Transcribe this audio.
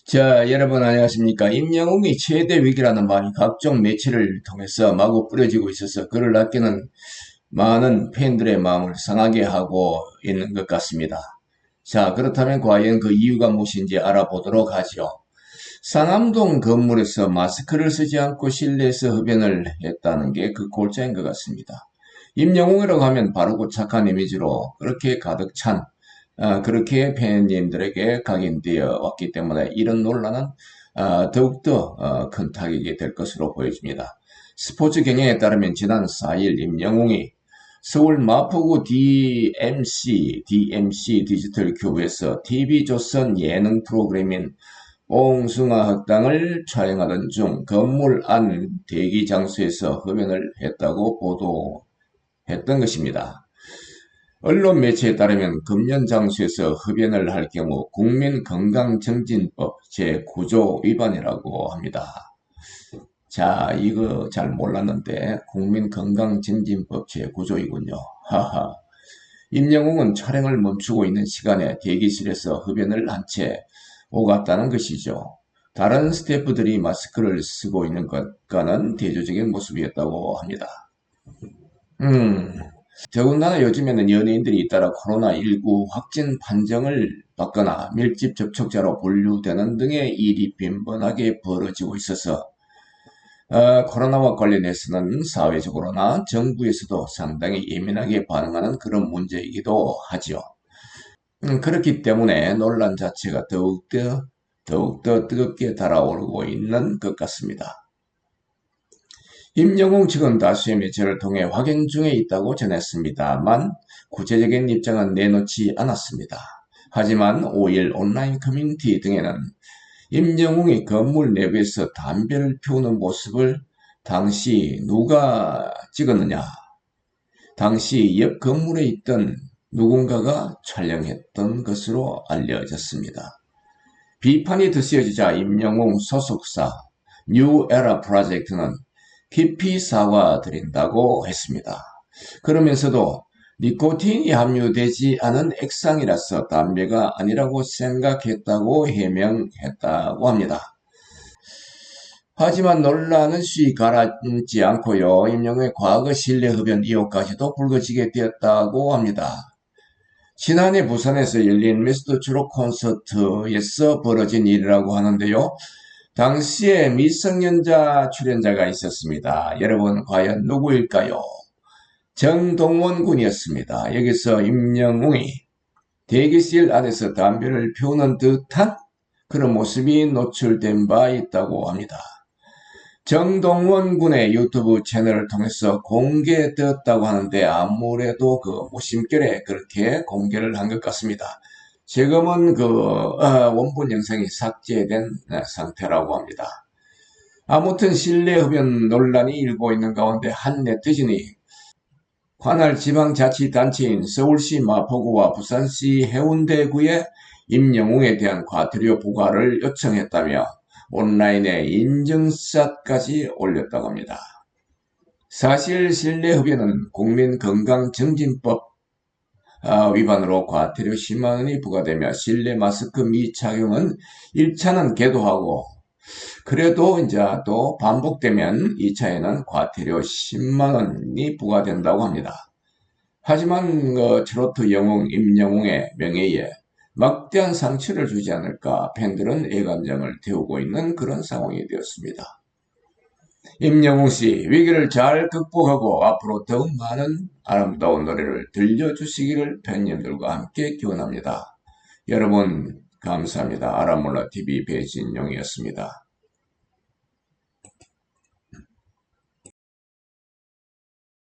자, 여러분 안녕하십니까. 임영웅이 최대 위기라는 말이 각종 매체를 통해서 마구 뿌려지고 있어서 그를 아끼는 많은 팬들의 마음을 상하게 하고 있는 것 같습니다. 자, 그렇다면 과연 그 이유가 무엇인지 알아보도록 하죠. 상암동 건물에서 마스크를 쓰지 않고 실내에서 흡연을 했다는 게 그 골자인 것 같습니다. 임영웅이라고 하면 바르고 착한 이미지로 그렇게 가득 찬 그렇게 팬님들에게 각인되어 왔기 때문에 이런 논란은 더욱더 큰 타격이 될 것으로 보여집니다. 스포츠 경향에 따르면 지난 4일 임영웅이 서울 마포구 DMC 디지털 큐브에서 TV조선 예능 프로그램인 옹숭아 학당을 촬영하던 중 건물 안 대기 장소에서 흡연을 했다고 보도했던 것입니다. 언론 매체에 따르면 금연 장소에서 흡연을 할 경우 국민건강증진법 제9조 위반이라고 합니다. 자, 이거 잘 몰랐는데 국민건강증진법 제9조이군요. 하하. 임영웅은 촬영을 멈추고 있는 시간에 대기실에서 흡연을 한 채 오갔다는 것이죠. 다른 스태프들이 마스크를 쓰고 있는 것과는 대조적인 모습이었다고 합니다. 더군다나 요즘에는 연예인들이 잇따라 코로나19 확진 판정을 받거나 밀집 접촉자로 분류되는 등의 일이 빈번하게 벌어지고 있어서 코로나와 관련해서는 사회적으로나 정부에서도 상당히 예민하게 반응하는 그런 문제이기도 하죠. 그렇기 때문에 논란 자체가 더욱더 뜨겁게 달아오르고 있는 것 같습니다. 임영웅 측은 다수의 매체를 통해 확인 중에 있다고 전했습니다만 구체적인 입장은 내놓지 않았습니다. 하지만 5일 온라인 커뮤니티 등에는 임영웅이 건물 내부에서 담배를 피우는 모습을 당시 누가 찍었느냐, 당시 옆 건물에 있던 누군가가 촬영했던 것으로 알려졌습니다. 비판이 드세어지자 임영웅 소속사 뉴에라 프로젝트는 깊이 사과드린다고 했습니다. 그러면서도 니코틴이 함유되지 않은 액상이라서 담배가 아니라고 생각했다고 해명했다고 합니다. 하지만 논란은 쉬 가라앉지 않고요. 임영웅의 과거 실내 흡연 의혹까지도 불거지게 되었다고 합니다. 지난해 부산에서 열린 미스터 트롯 콘서트에서 벌어진 일이라고 하는데요. 당시에 미성년자 출연자가 있었습니다. 여러분 과연 누구일까요? 정동원 군이었습니다. 여기서 임영웅이 대기실 안에서 담배를 피우는 듯한 그런 모습이 노출된 바 있다고 합니다. 정동원 군의 유튜브 채널을 통해서 공개되었다고 하는데 아무래도 그 무심결에 그렇게 공개를 한 것 같습니다. 지금은 그 원본 영상이 삭제된 상태라고 합니다. 아무튼 실내 흡연 논란이 일고 있는 가운데 한 네티즌이 관할 지방자치단체인 서울시 마포구와 부산시 해운대구에 임영웅에 대한 과태료 부과를 요청했다며 온라인에 인증샷까지 올렸다고 합니다. 사실 실내 흡연은 국민건강증진법 위반으로 과태료 10만원이 부과되며 실내 마스크 미착용은 1차는 계도하고 그래도 이제 또 반복되면 2차에는 과태료 10만원이 부과된다고 합니다. 하지만 트로트 영웅 임영웅의 명예에 막대한 상처를 주지 않을까 팬들은 애감정을 태우고 있는 그런 상황이 되었습니다. 임영웅 씨, 위기를 잘 극복하고 앞으로 더욱 많은 아름다운 노래를 들려주시기를 팬님들과 함께 기원합니다. 여러분, 감사합니다. 아라몰라TV 배진용이었습니다.